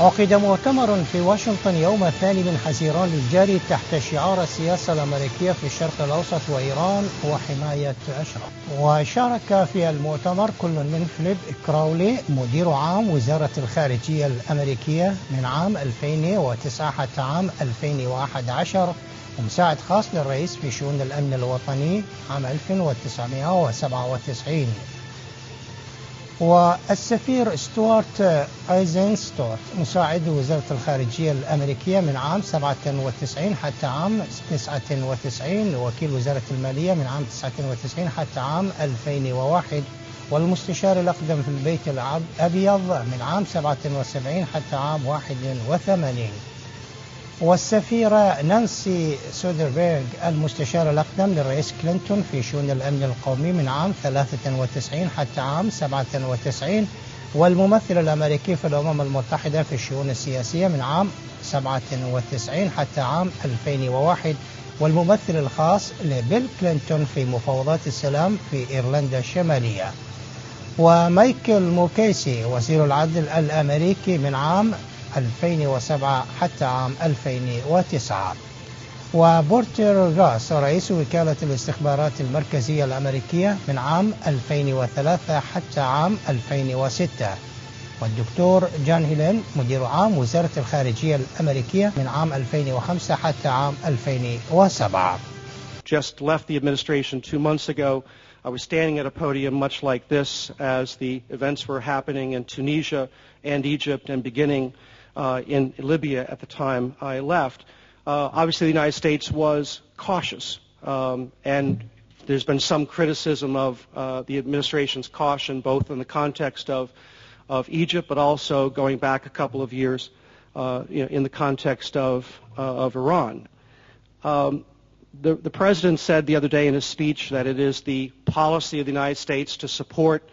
عقد مؤتمر في واشنطن يوم الثاني من حزيران الجاري تحت شعار السياسة الامريكية في الشرق الاوسط وايران وحماية اشرف. وشارك في المؤتمر كل من فيليب كراولي مدير عام وزارة الخارجية الامريكية من عام 2009 حتى عام 2011 ومساعد خاص للرئيس في شؤون الامن الوطني عام 1997. والسفير ستوارت ايزنستورت مساعد وزارة الخارجية الأمريكية من عام 97 حتى عام 99 وكيل وزارة المالية من عام 99 حتى عام 2001 والمستشار الأقدم في البيت الأبيض من عام 77 حتى عام 81. والسفيرة نانسي سودربيرغ المستشار الأقدم للرئيس كلينتون في شؤون الأمن القومي من عام 93 حتى عام 97 والممثل الأمريكي في الأمم المتحدة في الشؤون السياسية من عام 97 حتى عام 2001 والممثل الخاص لبيل كلينتون في مفاوضات السلام في إيرلندا الشمالية. ومايكل موكيسي وزير العدل الأمريكي من عام 2007 حتى عام 2009. وبورتر غاس رئيس وكالة الاستخبارات المركزية الأمريكية من عام 2003 حتى عام 2006. والدكتور جان هيلين مدير عام وزارة الخارجية الأمريكية من عام 2005 حتى عام 2007. Just left the administration 2 months ago. I was standing at a podium much like this as the events were happening in Tunisia and Egypt and beginning in Libya at the time I left. Obviously, the United States was cautious, and there's been some criticism of the administration's caution, both in the context of Egypt, but also going back a couple of years in the context of Iran. The President said the other day in his speech that it is the policy of the United States to support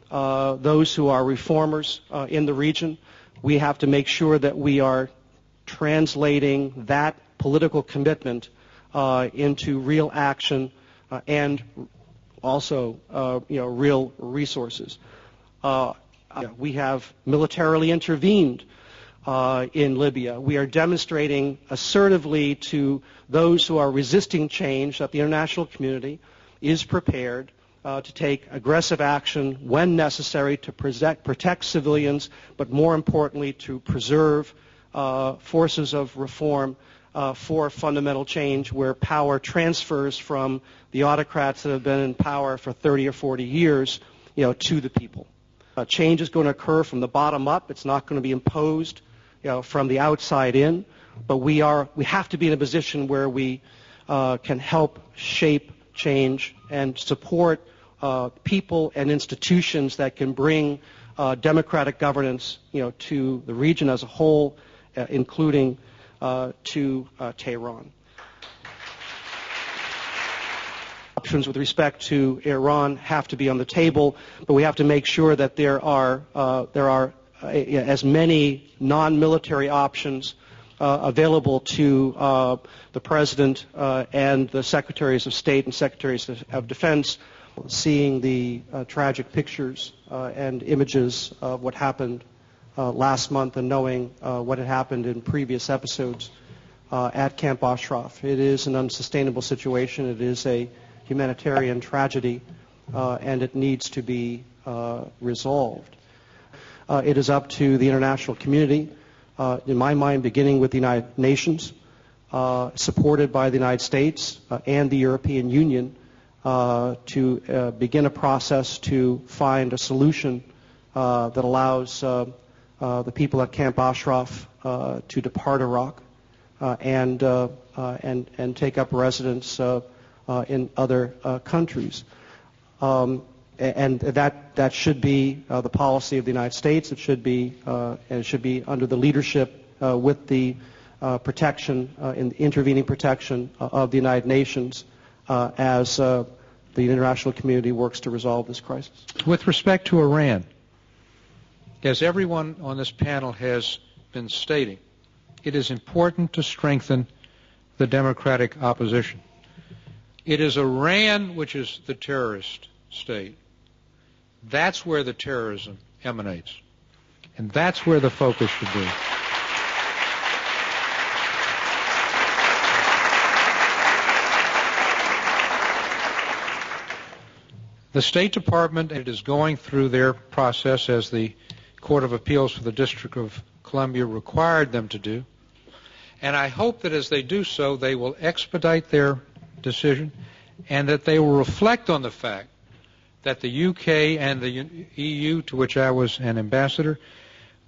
those who are reformers in the region. We have to make sure that we are translating that political commitment into real action and also, real resources. We have militarily intervened in Libya. We are demonstrating assertively to those who are resisting change that the international community is prepared to take aggressive action when necessary to protect civilians, but more importantly to preserve forces of reform for fundamental change where power transfers from the autocrats that have been in power for 30 or 40 years, to the people. Change is going to occur from the bottom up. It's not going to be imposed, from the outside in. But we have to be in a position where we can help shape change and support people and institutions that can bring democratic governance, to the region as a whole, including to Tehran. Options with respect to Iran have to be on the table, but we have to make sure that there are as many non-military options available to the President and the Secretaries of State and Secretaries of Defense. Seeing the tragic pictures and images of what happened last month and knowing what had happened in previous episodes at Camp Ashraf. It is an unsustainable situation. It is a humanitarian tragedy, and it needs to be resolved. It is up to the international community, in my mind, beginning with the United Nations, supported by the United States and the European Union, to begin a process to find a solution that allows the people at Camp Ashraf to depart Iraq and take up residence in other countries. And that should be the policy of the United States. It should be under the leadership with the protection and intervening protection of the United Nations as the international community works to resolve this crisis. With respect to Iran, as everyone on this panel has been stating, it is important to strengthen the democratic opposition. It is Iran which is the terrorist state. That's where the terrorism emanates. And that's where the focus should be. The State Department is going through their process as the Court of Appeals for the District of Columbia required them to do. And I hope that as they do so, they will expedite their decision and that they will reflect on the fact that the UK and the EU, to which I was an ambassador,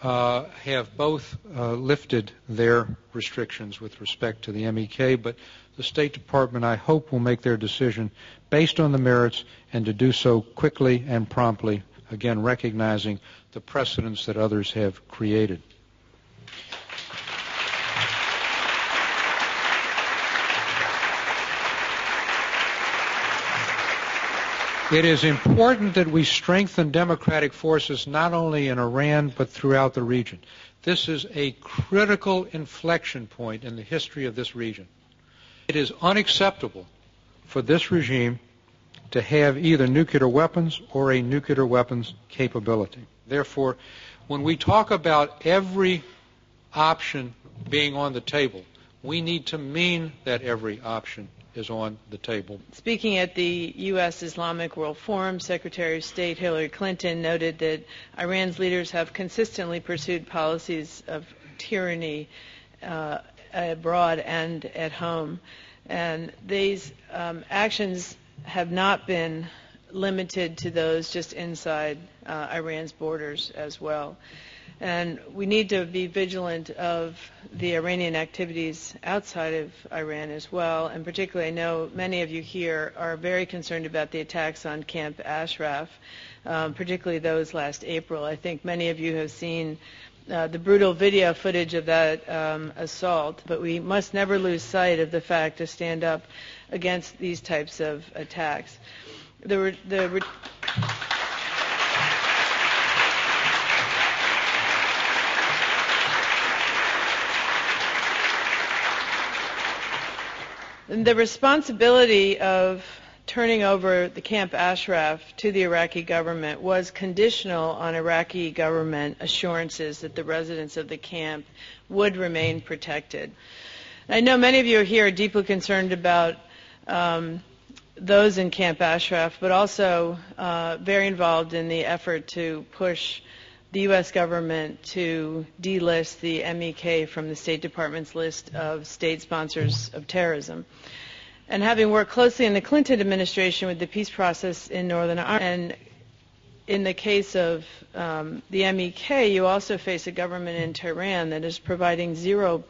have both lifted their restrictions with respect to the MEK, but the State Department, I hope, will make their decision based on the merits and to do so quickly and promptly, again recognizing the precedents that others have created. It is important that we strengthen democratic forces not only in Iran but throughout the region. This is a critical inflection point in the history of this region. It is unacceptable for this regime to have either nuclear weapons or a nuclear weapons capability. Therefore, when we talk about every option being on the table, we need to mean that every option is on the table. Speaking at the U.S. Islamic World Forum, Secretary of State Hillary Clinton noted that Iran's leaders have consistently pursued policies of tyranny abroad and at home. And these actions have not been limited to those just inside Iran's borders as well. And we need to be vigilant of the Iranian activities outside of Iran as well. And particularly, I know many of you here are very concerned about the attacks on Camp Ashraf, particularly those last April. I think many of you have seen the brutal video footage of that assault, but we must never lose sight of the fact to stand up against these types of attacks. The responsibility of turning over the Camp Ashraf to the Iraqi government was conditional on Iraqi government assurances that the residents of the camp would remain protected. I know many of you here are deeply concerned about those in Camp Ashraf, but also very involved in the effort to push the U.S. government to delist the MEK from the State Department's list of state sponsors of terrorism. And having worked closely in the Clinton administration with the peace process in Northern Ireland, and in the case of the MEK, you also face a government in Tehran that is providing zero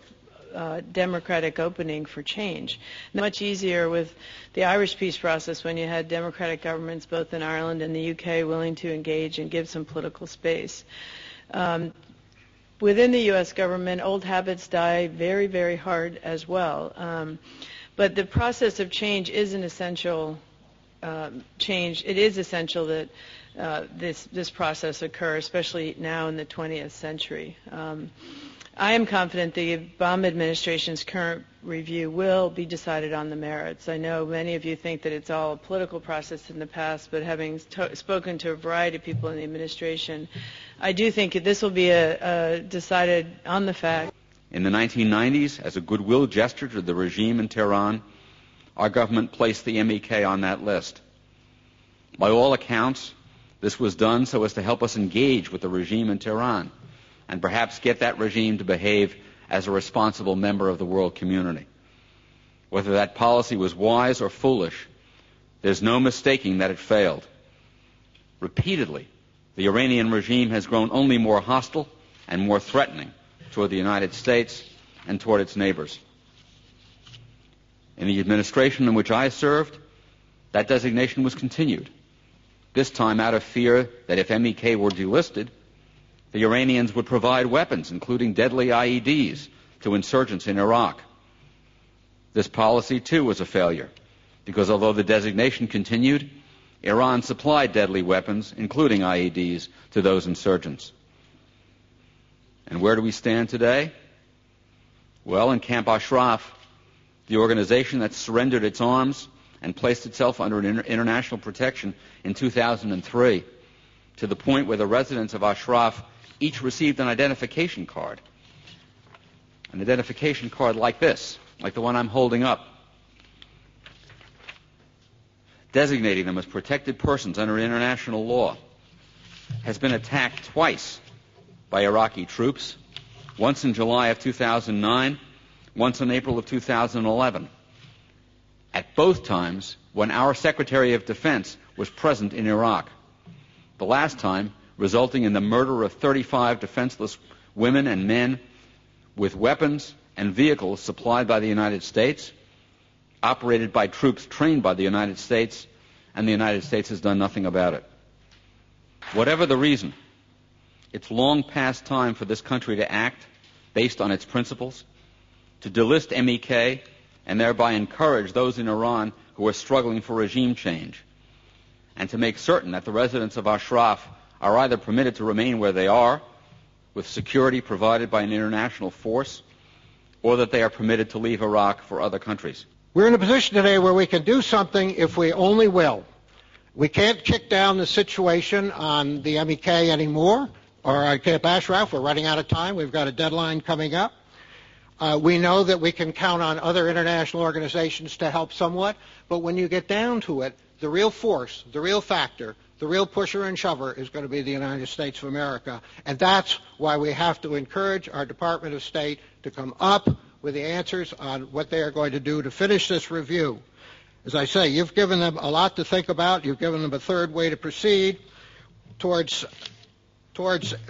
democratic opening for change. Much easier with the Irish peace process when you had democratic governments both in Ireland and the UK willing to engage and give some political space. Within the U.S. government, old habits die very, very hard as well. But the process of change is an essential change. It is essential that this process occur, especially now in the 20th century. I am confident the Obama administration's current review will be decided on the merits. I know many of you think that it's all a political process in the past, but having spoken to a variety of people in the administration, I do think that this will be decided on the fact. In the 1990s, as a goodwill gesture to the regime in Tehran, our government placed the MEK on that list. By all accounts, this was done so as to help us engage with the regime in Tehran and perhaps get that regime to behave as a responsible member of the world community. Whether that policy was wise or foolish, there's no mistaking that it failed. Repeatedly, the Iranian regime has grown only more hostile and more threatening toward the United States and toward its neighbors. In the administration in which I served, that designation was continued, this time out of fear that if MEK were delisted, the Iranians would provide weapons, including deadly IEDs, to insurgents in Iraq. This policy, too, was a failure, because although the designation continued, Iran supplied deadly weapons, including IEDs, to those insurgents. And where do we stand today? Well, in Camp Ashraf, the organization that surrendered its arms and placed itself under international protection in 2003, to the point where the residents of Ashraf each received an identification card like this, like the one I'm holding up. designating them as protected persons under international law, has been attacked twice by Iraqi troops, once in July of 2009, once in April of 2011. At both times when our Secretary of Defense was present in Iraq. The last time resulting in the murder of 35 defenseless women and men with weapons and vehicles supplied by the United States, operated by troops trained by the United States, and the United States has done nothing about it. Whatever the reason, it's long past time for this country to act based on its principles, to delist MEK and thereby encourage those in Iran who are struggling for regime change, and to make certain that the residents of Ashraf are either permitted to remain where they are, with security provided by an international force, or that they are permitted to leave Iraq for other countries. We're in a position today where we can do something if we only will. We can't kick down the situation on the MEK anymore, or on Camp Ashraf. We're running out of time. We've got a deadline coming up. We know that we can count on other international organizations to help somewhat, but when you get down to it, the real force, the real factor, the real pusher and shover is going to be the United States of America. And that's why we have to encourage our Department of State to come up with the answers on what they are going to do to finish this review. As I say, you've given them a lot to think about. You've given them a third way to proceed towards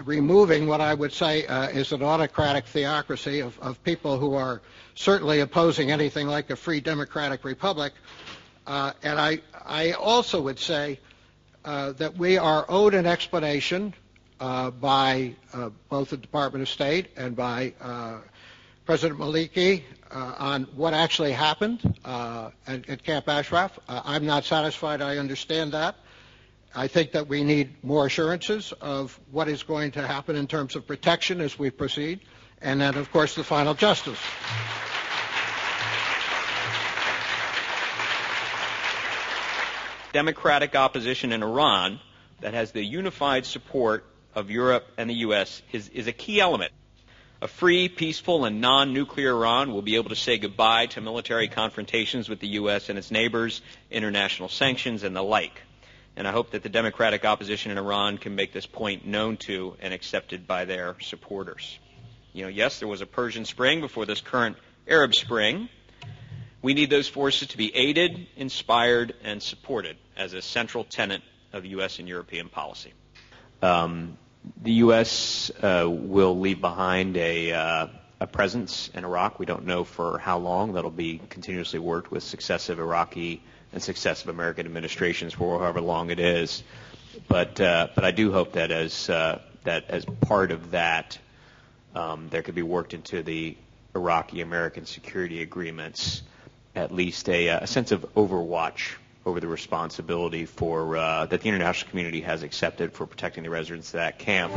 removing what I would say is an autocratic theocracy of people who are certainly opposing anything like a free democratic republic. And I also would say that we are owed an explanation by both the Department of State and by President Maliki on what actually happened at Camp Ashraf. I'm not satisfied I understand that. I think that we need more assurances of what is going to happen in terms of protection as we proceed, and then, of course, the final justice. Democratic opposition in Iran that has the unified support of Europe and the U.S. is a key element. A free, peaceful, and non-nuclear Iran will be able to say goodbye to military confrontations with the U.S. and its neighbors, international sanctions, and the like. And I hope that the democratic opposition in Iran can make this point known to and accepted by their supporters. Yes, there was a Persian Spring before this current Arab Spring. We need those forces to be aided, inspired, and supported as a central tenet of U.S. and European policy. The U.S. will leave behind a presence in Iraq. We don't know for how long. That'll be continuously worked with successive Iraqi and successive American administrations for however long it is. But I do hope that as part of that, there could be worked into the Iraqi-American security agreements at least a sense of overwatch over the responsibility for that the international community has accepted for protecting the residents of that camp.